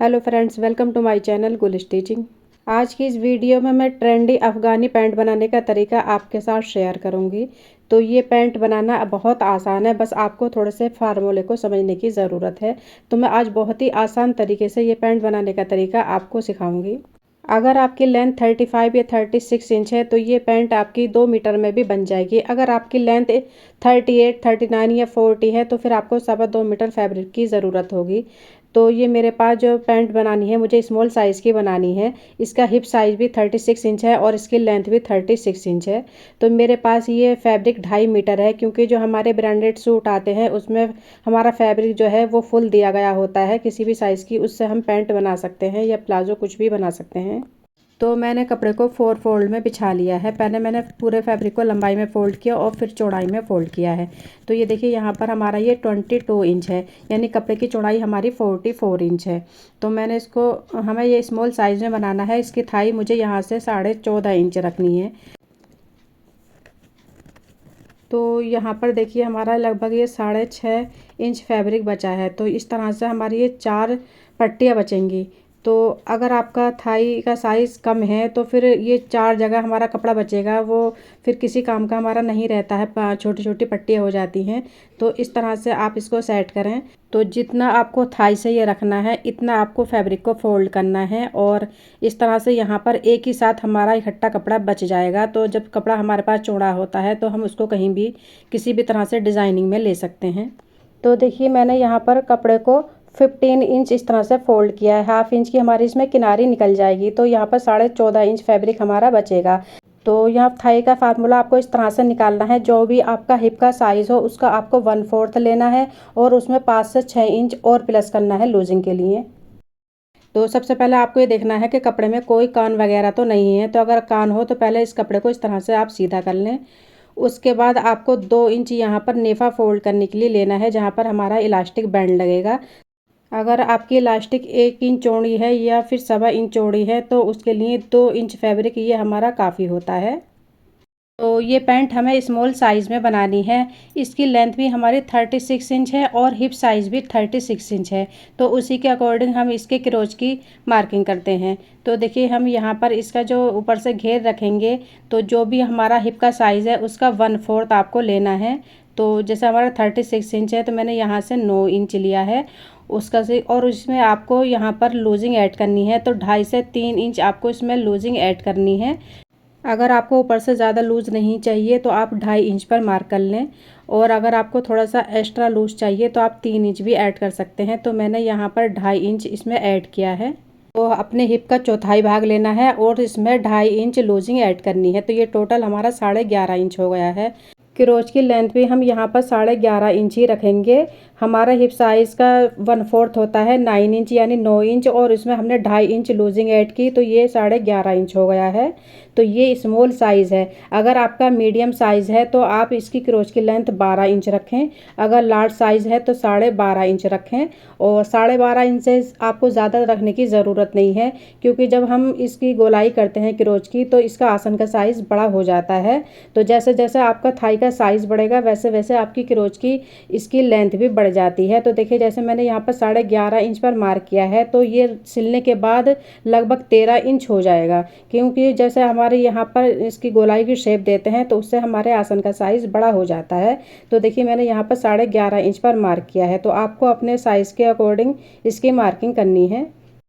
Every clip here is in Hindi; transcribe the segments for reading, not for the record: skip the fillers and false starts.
Hello friends, welcome to my channel Gul stitching. आज की इस वीडियो में मैं ट्रेंडी अफ़गानी पैंट बनाने का तरीका आपके साथ शेयर करूंगी। तो ये पैंट बनाना बहुत आसान है, बस आपको थोड़े से फार्मूले को समझने की ज़रूरत है। तो मैं आज बहुत ही आसान तरीके से ये पैंट बनाने का तरीका आपको सिखाऊंगी। अगर आपकी लेंथ 35 या 36 इंच है तो ये पैंट आपकी 2 मीटर में भी बन जाएगी। अगर आपकी लेंथ 38, 39 या 40 है तो फिर आपको 2.25 मीटर फैब्रिक की ज़रूरत होगी। तो ये मेरे पास जो पैंट बनानी है, मुझे स्मॉल साइज़ की बनानी है। इसका हिप साइज़ भी 36 इंच है और इसकी लेंथ भी 36 इंच है। तो मेरे पास ये फैब्रिक 2.5 मीटर है, क्योंकि जो हमारे ब्रांडेड सूट आते हैं उसमें हमारा फैब्रिक जो है वो फुल दिया गया होता है किसी भी साइज़ की। उससे हम पैंट बना सकते हैं या प्लाजो कुछ भी बना सकते हैं। तो मैंने कपड़े को 4 फोल्ड में बिछा लिया है। पहले मैंने पूरे फैब्रिक को लंबाई में फ़ोल्ड किया और फिर चौड़ाई में फ़ोल्ड किया है। तो ये देखिए, यहाँ पर हमारा ये 22 इंच है, यानी कपड़े की चौड़ाई हमारी 44 इंच है। तो मैंने इसको, हमें ये स्मॉल साइज़ में बनाना है। इसकी थाई मुझे यहाँ से 14.5 इंच रखनी है। तो यहाँ पर देखिए, हमारा लगभग ये 6.5 इंच फैब्रिक बचा है। तो इस तरह से हमारी ये 4 पट्टियाँ बचेंगी। तो अगर आपका थाई का साइज़ कम है तो फिर ये 4 जगह हमारा कपड़ा बचेगा, वो फिर किसी काम का हमारा नहीं रहता है, छोटी छोटी पट्टियाँ हो जाती हैं। तो इस तरह से आप इसको सेट करें। तो जितना आपको थाई से ये रखना है इतना आपको फैब्रिक को फोल्ड करना है, और इस तरह से यहाँ पर एक ही साथ हमारा इकट्ठा कपड़ा बच जाएगा। तो जब कपड़ा हमारे पास चौड़ा होता है तो हम उसको कहीं भी किसी भी तरह से डिज़ाइनिंग में ले सकते हैं। तो देखिए, मैंने यहाँ पर कपड़े को 15 इंच इस तरह से फ़ोल्ड किया है। हाफ इंच की हमारी इसमें किनारी निकल जाएगी, तो यहाँ पर 14.5 इंच फैब्रिक हमारा बचेगा। तो यहाँ थाई का फार्मूला आपको इस तरह से निकालना है। जो भी आपका हिप का साइज़ हो उसका आपको 1/4 लेना है और उसमें 5 से 6 इंच और प्लस करना है लूजिंग के लिए। तो सबसे पहले आपको ये देखना है कि कपड़े में कोई कान वगैरह तो नहीं है। तो अगर कान हो तो पहले इस कपड़े को इस तरह से आप सीधा कर लें। उसके बाद आपको 2 इंच यहाँ पर नेफा फोल्ड करने के लिए लेना है, जहाँ पर हमारा इलास्टिक बैंड लगेगा। अगर आपकी इलास्टिक 1 इंच चौड़ी है या फिर 1.25 इंच चौड़ी है तो उसके लिए 2 इंच फैब्रिक ये हमारा काफ़ी होता है। तो ये पैंट हमें स्मॉल साइज़ में बनानी है। इसकी लेंथ भी हमारी 36 इंच है और हिप साइज़ भी 36 इंच है। तो उसी के अकॉर्डिंग हम इसके क्रोच की मार्किंग करते हैं। तो देखिए, हम यहाँ पर इसका जो ऊपर से घेर रखेंगे, तो जो भी हमारा हिप का साइज़ है उसका 1/4 आपको लेना है। तो जैसे हमारा 36 इंच है तो मैंने यहाँ से 9 इंच लिया है उसका से, और उसमें आपको यहाँ पर लूजिंग ऐड करनी है। तो 2.5 से 3 इंच आपको इसमें लूजिंग ऐड करनी है। अगर आपको ऊपर से ज़्यादा लूज़ नहीं चाहिए तो आप 2.5 इंच पर मार्क कर लें, और अगर आपको थोड़ा सा एक्स्ट्रा लूज़ चाहिए तो आप 3 इंच भी ऐड कर सकते हैं। तो मैंने यहाँ पर 2.5 इंच इसमें ऐड किया है। तो अपने हिप का चौथाई भाग लेना है और इसमें 2.5 इंच लूजिंग ऐड करनी है। तो ये टोटल हमारा 11.5 इंच हो गया है। क्रोच की लेंथ भी हम यहाँ पर 11.5 इंच ही रखेंगे। हमारा हिप साइज़ का 1/4 होता है 9 इंच, यानी 9 इंच, और इसमें हमने 2.5 इंच लूजिंग ऐड की तो ये 11.5 इंच हो गया है। तो ये स्मॉल साइज़ है। अगर आपका मीडियम साइज़ है तो आप इसकी क्रोच की लेंथ 12 इंच रखें। अगर लार्ज साइज़ है तो 12.5 इंच रखें। और 12.5 इंच से आपको ज़्यादा रखने की ज़रूरत नहीं है, क्योंकि जब हम इसकी गोलाई करते हैं क्रोच की तो इसका आसन का साइज़ बड़ा हो जाता है। तो जैसे जैसे आपका थाई का साइज़ बढ़ेगा वैसे वैसे आपकी क्रोच की इसकी लेंथ भी बढ़ जाती है। तो देखिए, जैसे मैंने यहाँ पर 11.5 इंच पर मार्क किया है तो ये सिलने के बाद लगभग 13 इंच हो जाएगा, क्योंकि जैसे हमारे यहाँ पर इसकी गोलाई की शेप देते हैं तो उससे हमारे आसन का साइज़ बड़ा हो जाता है। तो देखिए, मैंने यहाँ पर 11.5 इंच पर मार्क किया है। तो आपको अपने साइज़ के अकॉर्डिंग इसकी मार्किंग करनी है।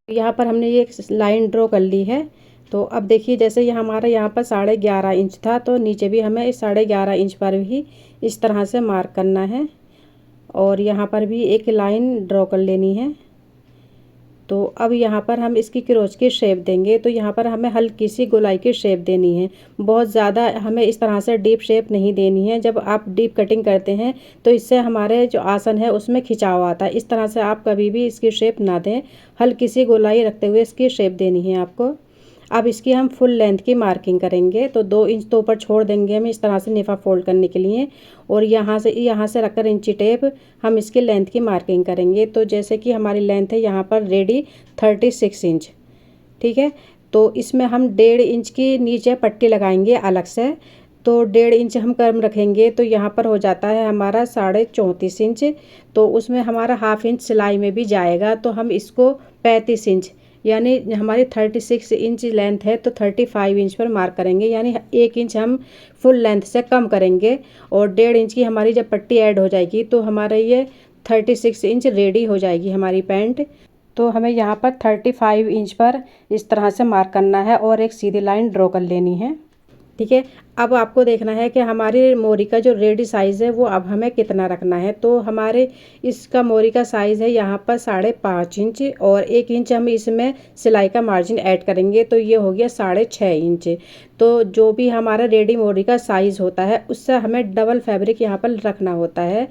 यहाँ पर हमने ये एक लाइन ड्रॉ कर ली है। तो अब देखिए, जैसे ये हमारा यहाँ पर 11.5 इंच था तो नीचे भी हमें इस 11.5 इंच पर भी इस तरह से मार्क करना है, और यहाँ पर भी एक लाइन ड्रॉ कर लेनी है। तो अब यहाँ पर हम इसकी क्रोच की शेप देंगे। तो यहाँ पर हमें हल्की सी गोलाई की शेप देनी है, बहुत ज़्यादा हमें इस तरह से डीप शेप नहीं देनी है। जब आप डीप कटिंग करते हैं तो इससे हमारे जो आसन है उसमें खिंचाव आता है। इस तरह से आप कभी भी इसकी शेप ना दें, हल्की सी गोलाई रखते हुए इसकी शेप देनी है आपको। अब इसकी हम फुल लेंथ की मार्किंग करेंगे। तो 2 इंच तो ऊपर छोड़ देंगे हम इस तरह से नेफा फोल्ड करने के लिए, और यहाँ से रखकर इंची टेप हम इसकी लेंथ की मार्किंग करेंगे। तो जैसे कि हमारी लेंथ है यहाँ पर रेडी 36 इंच, ठीक है। तो इसमें हम 1.5 इंच की नीचे पट्टी लगाएंगे अलग से। तो 1.5 इंच हम कम रखेंगे तो यहाँ पर हो जाता है हमारा 34.5 इंच। तो उसमें हमारा हाफ इंच सिलाई में भी जाएगा। तो हम इसको 35 इंच, यानी हमारी 36 इंच लेंथ है तो 35 इंच पर मार्क करेंगे, यानी 1 इंच हम फुल लेंथ से कम करेंगे। और 1.5 इंच की हमारी जब पट्टी ऐड हो जाएगी तो हमारा ये 36 इंच रेडी हो जाएगी हमारी पैंट। तो हमें यहाँ पर 35 इंच पर इस तरह से मार्क करना है और एक सीधी लाइन ड्रॉ कर लेनी है। ठीक है, अब आपको देखना है कि हमारी मोरी का जो रेडी साइज़ है वो अब हमें कितना रखना है। तो हमारे इसका मोरी का साइज़ है यहाँ पर 5.5 इंच, और 1 इंच हम इसमें सिलाई का मार्जिन ऐड करेंगे तो ये हो गया 6.5 इंच। तो जो भी हमारा रेडी मोरी का साइज़ होता है उससे हमें डबल फैब्रिक यहाँ पर रखना होता है।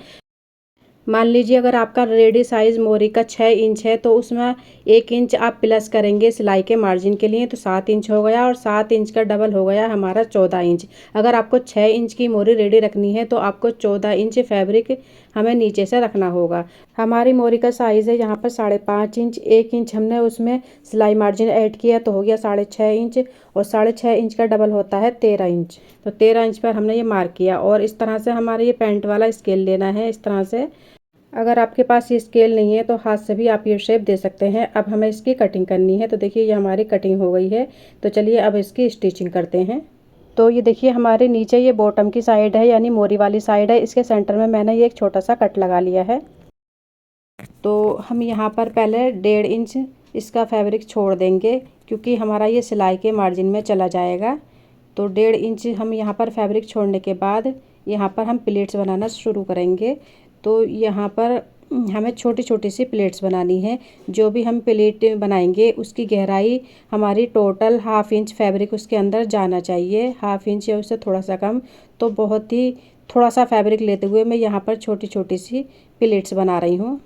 मान लीजिए अगर आपका रेडी साइज़ मोरी का 6 इंच है तो उसमें 1 इंच आप प्लस करेंगे सिलाई के मार्जिन के लिए, तो 7 इंच हो गया, और 7 इंच का डबल हो गया हमारा 14 इंच। अगर आपको 6 इंच की मोरी रेडी रखनी है तो आपको 14 इंच फैब्रिक हमें नीचे से रखना होगा। हमारी मोरी का साइज़ है यहाँ पर 5.5 इंच, 1 इंच हमने उसमें सिलाई मार्जिन ऐड किया तो हो गया 6.5 इंच, और 6.5 इंच का डबल होता है 13 इंच। तो 13 इंच पर हमने ये मार्क किया, और इस तरह से हमारे ये पैंट वाला स्केल लेना है इस तरह से। अगर आपके पास ये स्केल नहीं है तो हाथ से भी आप ये शेप दे सकते हैं। अब हमें इसकी कटिंग करनी है, तो देखिए ये हमारी कटिंग हो गई है। तो चलिए अब इसकी स्टिचिंग करते हैं। तो ये देखिए हमारे नीचे ये बॉटम की साइड है, यानी मोरी वाली साइड है, इसके सेंटर में मैंने ये एक छोटा सा कट लगा लिया है। तो हम यहाँ पर पहले 1.5 इंच इसका फैब्रिक छोड़ देंगे, क्योंकि हमारा ये सिलाई के मार्जिन में चला जाएगा। तो 1.5 इंच हम यहाँ पर फैब्रिक छोड़ने के बाद यहाँ पर हम प्लेट्स बनाना शुरू करेंगे। तो यहाँ पर हमें छोटी छोटी सी प्लेट्स बनानी है। जो भी हम प्लेट बनाएंगे उसकी गहराई हमारी टोटल 1/2 इंच फैब्रिक उसके अंदर जाना चाहिए, 1/2 इंच या उससे थोड़ा सा कम। तो बहुत ही थोड़ा सा फैब्रिक लेते हुए मैं यहाँ पर छोटी छोटी सी प्लेट्स बना रही हूँ।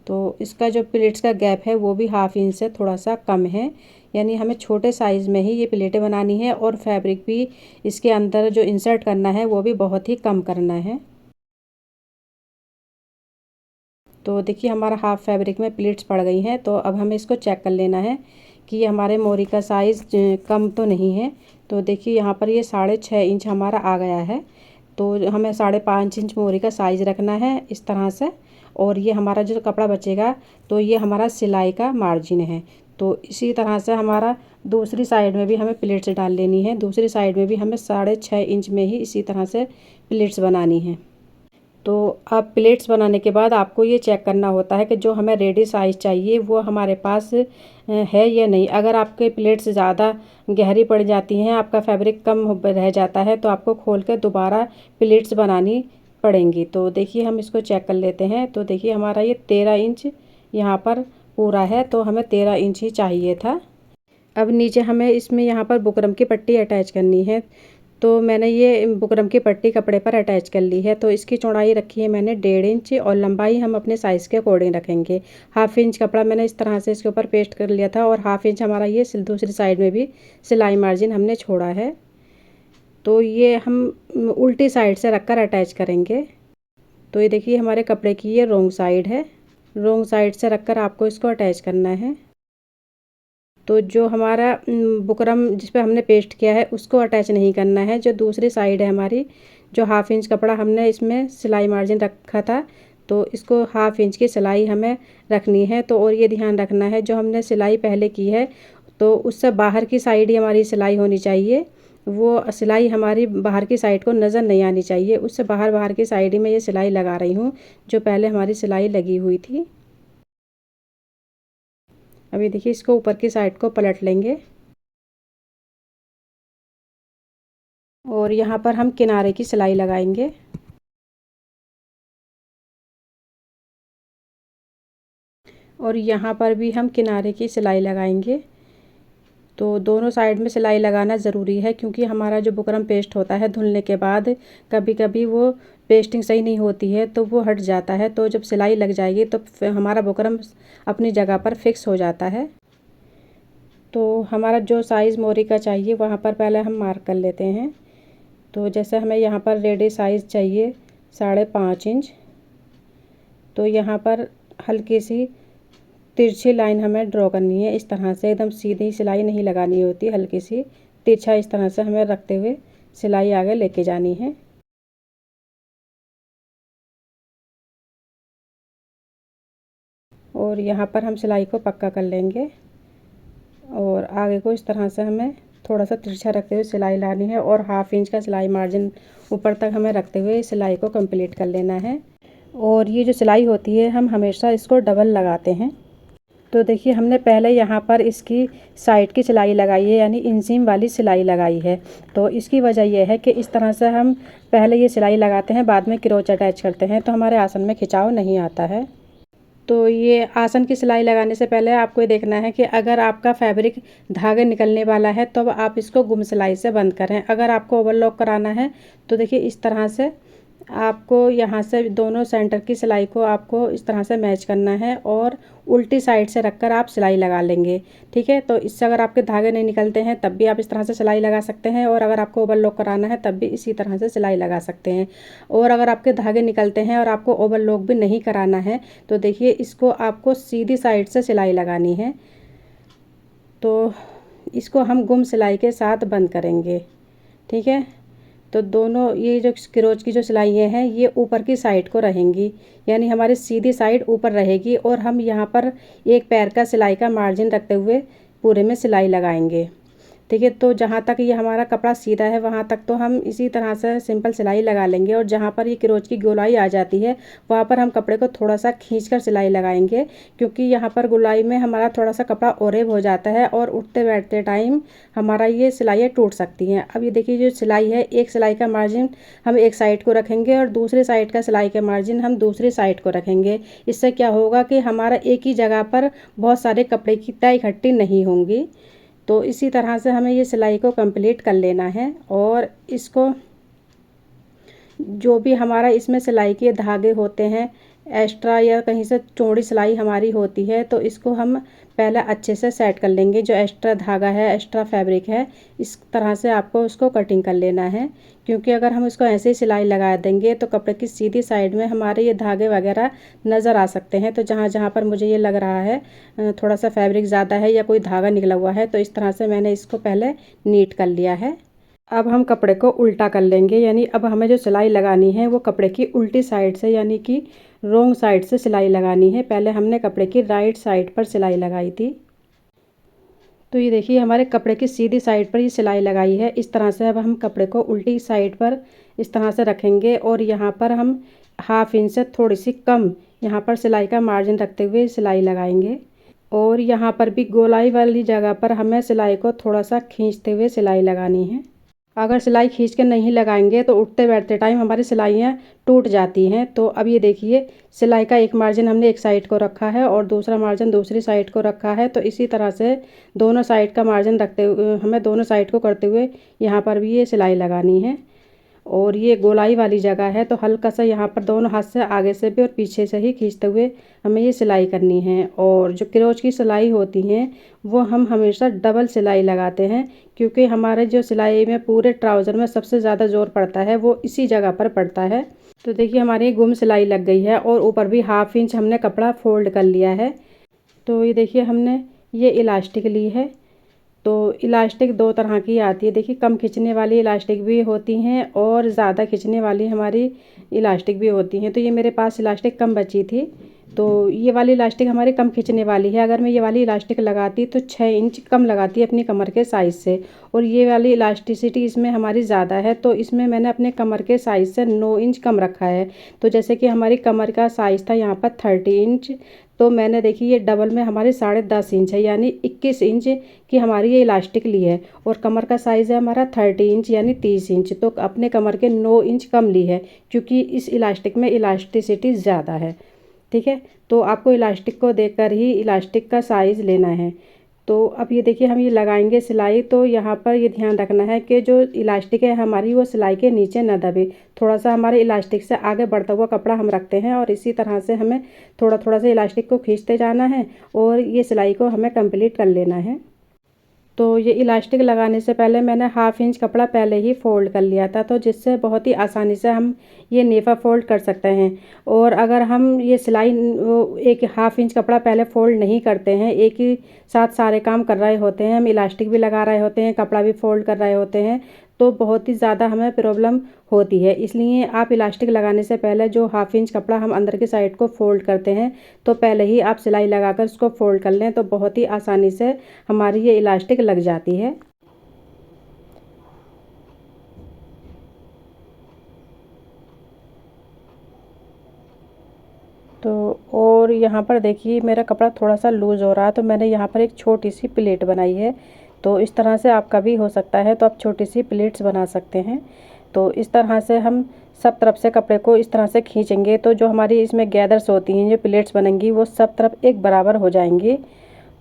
तो इसका जो प्लेट्स का गैप है वो भी 1/2 इंच से थोड़ा सा कम है, यानी हमें छोटे साइज़ में ही ये प्लेटें बनानी है, और फैब्रिक भी इसके अंदर जो इंसर्ट करना है वो भी बहुत ही कम करना है। तो देखिए हमारा हाफ फैब्रिक में प्लेट्स पड़ गई हैं। तो अब हमें इसको चेक कर लेना है कि ये हमारे मोरी का साइज़ कम तो नहीं है। तो देखिए यहाँ पर ये 6.5 इंच हमारा आ गया है। तो हमें 5.5 इंच मोरी का साइज़ रखना है इस तरह से। और ये हमारा जो कपड़ा बचेगा तो ये हमारा सिलाई का मार्जिन है। तो इसी तरह से हमारा दूसरी साइड में भी हमें प्लेट्स डाल लेनी है। दूसरी साइड में भी हमें 6.5 इंच में ही इसी तरह से प्लेट्स बनानी है। तो आप प्लेट्स बनाने के बाद आपको ये चेक करना होता है कि जो हमें रेडी साइज़ चाहिए वो हमारे पास है या नहीं। अगर आपके प्लेट्स ज़्यादा गहरी पड़ जाती हैं, आपका फैब्रिक कम रह जाता है, तो आपको खोल कर दोबारा प्लेट्स बनानी पड़ेंगी। तो देखिए हम इसको चेक कर लेते हैं। तो देखिए हमारा ये 13 इंच यहाँ पर पूरा है, तो हमें 13 इंच ही चाहिए था। अब नीचे हमें इसमें यहाँ पर बुकरम की पट्टी अटैच करनी है। तो मैंने ये बुकरम की पट्टी कपड़े पर अटैच कर ली है। तो इसकी चौड़ाई रखी है मैंने 1.5 इंच, और लंबाई हम अपने साइज़ के अकॉर्डिंग रखेंगे। 1/2 इंच कपड़ा मैंने इस तरह से इसके ऊपर पेस्ट कर लिया था, और 1/2 इंच हमारा ये दूसरी साइड में भी सिलाई मार्जिन हमने छोड़ा है। तो ये हम उल्टी साइड से रख कर अटैच करेंगे। तो ये देखिए हमारे कपड़े की ये रॉन्ग साइड है। रॉन्ग साइड से रख कर आपको इसको अटैच करना है। तो जो हमारा बुकरम जिस पे हमने पेस्ट किया है उसको अटैच नहीं करना है। जो दूसरी साइड है हमारी, जो 1/2 इंच कपड़ा हमने इसमें सिलाई मार्जिन रखा था, तो इसको 1/2 इंच की सिलाई हमें रखनी है। तो और ये ध्यान रखना है जो हमने सिलाई पहले की है तो उससे बाहर की साइड ही हमारी सिलाई होनी चाहिए। वो सिलाई हमारी बाहर की साइड को नज़र नहीं आनी चाहिए। उससे बाहर बाहर की साइड ही मैं ये सिलाई लगा रही हूँ, जो पहले हमारी सिलाई लगी हुई थी। अभी देखिए इसको ऊपर की साइड को पलट लेंगे, और यहाँ पर हम किनारे की सिलाई लगाएंगे। और यहाँ पर भी हम किनारे की सिलाई लगाएंगे। तो दोनों साइड में सिलाई लगाना ज़रूरी है, क्योंकि हमारा जो बुकरम पेस्ट होता है धुलने के बाद कभी कभी वो पेस्टिंग सही नहीं होती है तो वो हट जाता है। तो जब सिलाई लग जाएगी तो हमारा बुकरम अपनी जगह पर फिक्स हो जाता है। तो हमारा जो साइज़ मोरी का चाहिए वहाँ पर पहले हम मार्क कर लेते हैं। तो जैसे हमें यहाँ पर रेडी साइज़ चाहिए 5.5 इंच, तो यहाँ पर हल्की सी तिरछी लाइन हमें ड्रॉ करनी है। इस तरह से एकदम सीधी सिलाई नहीं लगानी होती, हल्की सी तिरछा इस तरह से हमें रखते हुए सिलाई आगे लेके जानी है। और यहाँ पर हम सिलाई को पक्का कर लेंगे और आगे को इस तरह से हमें थोड़ा सा तिरछा रखते हुए सिलाई लानी है और 1/2 इंच का सिलाई मार्जिन ऊपर तक हमें रखते हुए सिलाई को कंप्लीट कर लेना है। और ये जो सिलाई होती है हम हमेशा इसको डबल लगाते हैं। तो देखिए हमने पहले यहाँ पर इसकी साइड की सिलाई लगाई है यानी इंसीम वाली सिलाई लगाई है। तो इसकी वजह यह है कि इस तरह से हम पहले ये सिलाई लगाते हैं, बाद में क्रोच अटैच करते हैं तो हमारे आसन में खिंचाव नहीं आता है। तो ये आसन की सिलाई लगाने से पहले आपको ये देखना है कि अगर आपका फैब्रिक धागे निकलने वाला है तो आप इसको गुम सिलाई से बंद करें। अगर आपको ओवरलॉक कराना है तो देखिए इस तरह से आपको यहाँ से दोनों सेंटर की सिलाई को आपको इस तरह से मैच करना है और उल्टी साइड से रखकर आप सिलाई लगा लेंगे। ठीक है, तो इससे अगर आपके धागे नहीं निकलते हैं तब भी आप इस तरह से सिलाई लगा सकते हैं और अगर आपको ओवरलॉक कराना है तब भी इसी तरह से सिलाई लगा सकते हैं। और अगर आपके धागे निकलते हैं और आपको ओवरलॉक भी नहीं कराना है तो देखिए इसको आपको सीधी साइड से सिलाई लगानी है। तो इसको हम गुम सिलाई के साथ बंद करेंगे। ठीक है, तो दोनों ये जो क्रोच की जो सिलाइयाँ हैं ये ऊपर की साइड को रहेंगी यानी हमारी सीधी साइड ऊपर रहेगी और हम यहाँ पर एक पैर का सिलाई का मार्जिन रखते हुए पूरे में सिलाई लगाएंगे। ठीक है, तो जहाँ तक ये हमारा कपड़ा सीधा है वहाँ तक तो हम इसी तरह से सिंपल सिलाई लगा लेंगे और जहाँ पर ये क्रोच की गोलाई आ जाती है वहाँ पर हम कपड़े को थोड़ा सा खींचकर सिलाई लगाएंगे क्योंकि यहाँ पर गोलाई में हमारा थोड़ा सा कपड़ा ओरेब हो जाता है और उठते बैठते टाइम हमारा ये सिलाइयाँ टूट सकती हैं। अब ये देखिए जो सिलाई है, एक सिलाई का मार्जिन हम एक साइड को रखेंगे और दूसरी साइड का सिलाई का मार्जिन हम दूसरी साइड को रखेंगे। इससे क्या होगा कि हमारा एक ही जगह पर बहुत सारे कपड़े की तय इकट्ठी नहीं होंगी। तो इसी तरह से हमें ये सिलाई को कंप्लीट कर लेना है और इसको जो भी हमारा इसमें सिलाई के धागे होते हैं एक्स्ट्रा या कहीं से चौड़ी सिलाई हमारी होती है तो इसको हम पहले अच्छे से सेट कर लेंगे। जो एक्स्ट्रा धागा है, एक्स्ट्रा फैब्रिक है, इस तरह से आपको उसको कटिंग कर लेना है क्योंकि अगर हम इसको ऐसे ही सिलाई लगा देंगे तो कपड़े की सीधी साइड में हमारे ये धागे वगैरह नज़र आ सकते हैं। तो जहाँ जहाँ पर मुझे ये लग रहा है थोड़ा सा फैब्रिक ज़्यादा है या कोई धागा निकला हुआ है तो इस तरह से मैंने इसको पहले नीट कर लिया है। अब हम कपड़े को उल्टा कर लेंगे यानी अब हमें जो सिलाई लगानी है वो कपड़े की उल्टी साइड से यानी कि रोंग साइड से सिलाई लगानी है। पहले हमने कपड़े की राइट साइड पर सिलाई लगाई थी। तो ये देखिए हमारे कपड़े की सीधी साइड पर ये सिलाई लगाई है। इस तरह से अब हम कपड़े को उल्टी साइड पर इस तरह से रखेंगे और यहाँ पर हम 1/2 इंच से थोड़ी सी कम यहाँ पर सिलाई का मार्जिन रखते हुए सिलाई लगाएंगे और यहाँ पर भी गोलाई वाली जगह पर हमें सिलाई को थोड़ा सा खींचते हुए सिलाई लगानी है। अगर सिलाई खींच के नहीं लगाएंगे तो उठते बैठते टाइम हमारी सिलाइयाँ टूट जाती हैं। तो अब ये देखिए सिलाई का एक मार्जिन हमने एक साइड को रखा है और दूसरा मार्जिन दूसरी साइड को रखा है। तो इसी तरह से दोनों साइड का मार्जिन रखते हुए हमें दोनों साइड को करते हुए यहाँ पर भी ये सिलाई लगानी है। और ये गोलाई वाली जगह है तो हल्का सा यहाँ पर दोनों हाथ से आगे से भी और पीछे से ही खींचते हुए हमें ये सिलाई करनी है। और जो क्रोच की सिलाई होती हैं वो हम हमेशा डबल सिलाई लगाते हैं क्योंकि हमारे जो सिलाई में पूरे ट्राउज़र में सबसे ज़्यादा जोर पड़ता है वो इसी जगह पर पड़ता है। तो देखिए हमारी गुम सिलाई लग गई है और ऊपर भी 1/2 इंच हमने कपड़ा फोल्ड कर लिया है। तो ये देखिए हमने ये इलास्टिक ली है। तो इलास्टिक 2 तरह की आती है। देखिए कम खींचने वाली इलास्टिक भी होती हैं और ज़्यादा खींचने वाली हमारी इलास्टिक भी होती हैं। तो ये मेरे पास इलास्टिक कम बची थी तो ये वाली इलास्टिक हमारी कम खींचने वाली है। अगर मैं ये वाली इलास्टिक लगाती तो 6 इंच कम लगाती अपनी कमर के साइज़ से और ये वाली इलास्टिसिटी इसमें हमारी ज़्यादा है तो इसमें मैंने अपने कमर के साइज़ से 9 इंच कम रखा है। तो जैसे कि हमारी कमर का साइज़ था यहाँ पर 30 इंच तो मैंने देखिए ये डबल में हमारे 10.5 इंच है यानी 21 इंच की हमारी ये इलास्टिक ली है और कमर का साइज़ है हमारा 30 इंच यानी 30 इंच। तो अपने कमर के 9 इंच कम ली है क्योंकि इस इलास्टिक में इलास्टिसिटी ज़्यादा है। ठीक है, तो आपको इलास्टिक को देखकर ही इलास्टिक का साइज़ लेना है। तो अब ये देखिए हम ये लगाएंगे सिलाई तो यहाँ पर ये ध्यान रखना है कि जो इलास्टिक है हमारी वो सिलाई के नीचे न दबे। थोड़ा सा हमारे इलास्टिक से आगे बढ़ता हुआ कपड़ा हम रखते हैं और इसी तरह से हमें थोड़ा थोड़ा सा इलास्टिक को खींचते जाना है और ये सिलाई को हमें कंप्लीट कर लेना है। तो ये इलास्टिक लगाने से पहले मैंने 1/2 इंच कपड़ा पहले ही फ़ोल्ड कर लिया था तो जिससे बहुत ही आसानी से हम ये नेफ़ा फ़ोल्ड कर सकते हैं। और अगर हम ये सिलाई एक 1/2 इंच कपड़ा पहले फ़ोल्ड नहीं करते हैं, एक ही साथ सारे काम कर रहे होते हैं, हम इलास्टिक भी लगा रहे होते हैं, कपड़ा भी फ़ोल्ड कर रहे होते हैं तो बहुत ही ज़्यादा हमें प्रॉब्लम होती है। इसलिए आप इलास्टिक लगाने से पहले जो 1/2 इंच कपड़ा हम अंदर की साइड को फ़ोल्ड करते हैं, तो पहले ही आप सिलाई लगाकर उसको फ़ोल्ड कर लें, तो बहुत ही आसानी से हमारी ये इलास्टिक लग जाती है। तो और यहाँ पर देखिए मेरा कपड़ा थोड़ा सा लूज़ हो रहा है, तो मैंने यहाँ पर एक छोटी सी प्लेट बनाई है। तो इस तरह से आपका भी हो सकता है, तो आप छोटी सी प्लेट्स बना सकते हैं। तो इस तरह से हम सब तरफ से कपड़े को इस तरह से खींचेंगे, तो जो हमारी इसमें गैदर्स होती हैं, जो प्लेट्स बनेंगी, वो सब तरफ एक बराबर हो जाएंगी।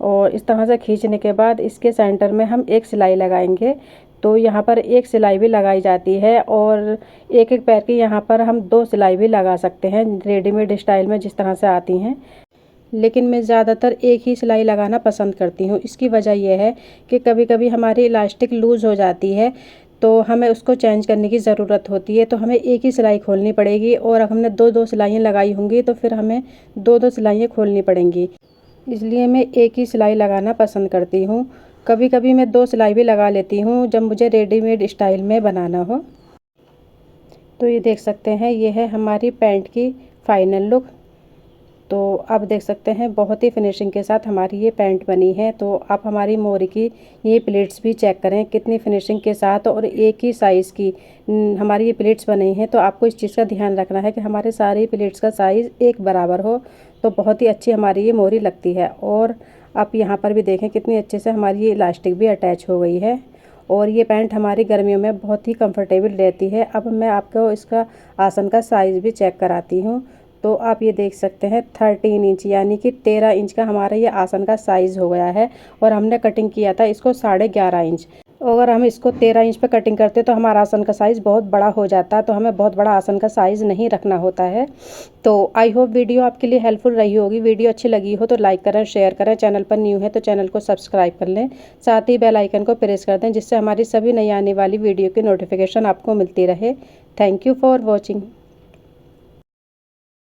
और इस तरह से खींचने के बाद इसके सेंटर में हम एक सिलाई लगाएंगे। तो यहाँ पर एक सिलाई भी लगाई जाती है और एक एक पैर की यहाँ पर हम 2 सिलाई भी लगा सकते हैं, रेडीमेड स्टाइल में जिस तरह से आती हैं। लेकिन मैं ज़्यादातर एक ही सिलाई लगाना पसंद करती हूँ। इसकी वजह यह है कि कभी कभी हमारी इलास्टिक लूज़ हो जाती है, तो हमें उसको चेंज करने की ज़रूरत होती है, तो हमें एक ही सिलाई खोलनी पड़ेगी। और अगर हमने 2-2 सिलाइयाँ लगाई होंगी, तो फिर हमें 2-2 सिलाइयाँ खोलनी पड़ेंगी। इसलिए मैं एक ही सिलाई लगाना पसंद करती हूँ। कभी कभी मैं 2 सिलाई भी लगा लेती हूँ जब मुझे रेडीमेड स्टाइल में बनाना हो। तो ये देख सकते हैं, ये है हमारी पैंट की फाइनल लुक। तो आप देख सकते हैं बहुत ही फिनिशिंग के साथ हमारी ये पैंट बनी है। तो आप हमारी मोरी की ये प्लेट्स भी चेक करें कितनी फिनिशिंग के साथ और एक ही साइज़ की हमारी ये प्लेट्स बनी हैं। तो आपको इस चीज़ का ध्यान रखना है कि हमारे सारी प्लेट्स का साइज़ एक बराबर हो, तो बहुत ही अच्छी हमारी ये मोरी लगती है। और आप यहाँ पर भी देखें कितनी अच्छे से हमारी ये इलास्टिक भी अटैच हो गई है। और ये पैंट हमारी गर्मियों में बहुत ही कंफर्टेबल रहती है। अब मैं आपको इसका आसन का साइज़ भी चेक कराती हूँ। तो आप ये देख सकते हैं 13 इंच यानी कि 13 इंच का हमारा ये आसन का साइज़ हो गया है। और हमने कटिंग किया था इसको 11.5 इंच। अगर हम इसको 13 इंच पे कटिंग करते तो हमारा आसन का साइज़ बहुत बड़ा हो जाता है, तो हमें बहुत बड़ा आसन का साइज़ नहीं रखना होता है। तो आई होप वीडियो आपके लिए हेल्पफुल रही होगी। वीडियो अच्छी लगी हो तो लाइक करें, शेयर करें। चैनल पर न्यू है तो चैनल को सब्सक्राइब कर लें, साथ ही बेल आइकन को प्रेस कर दें, जिससे हमारी सभी नई आने वाली वीडियो की नोटिफिकेशन आपको मिलती रहे। Thank you for watching.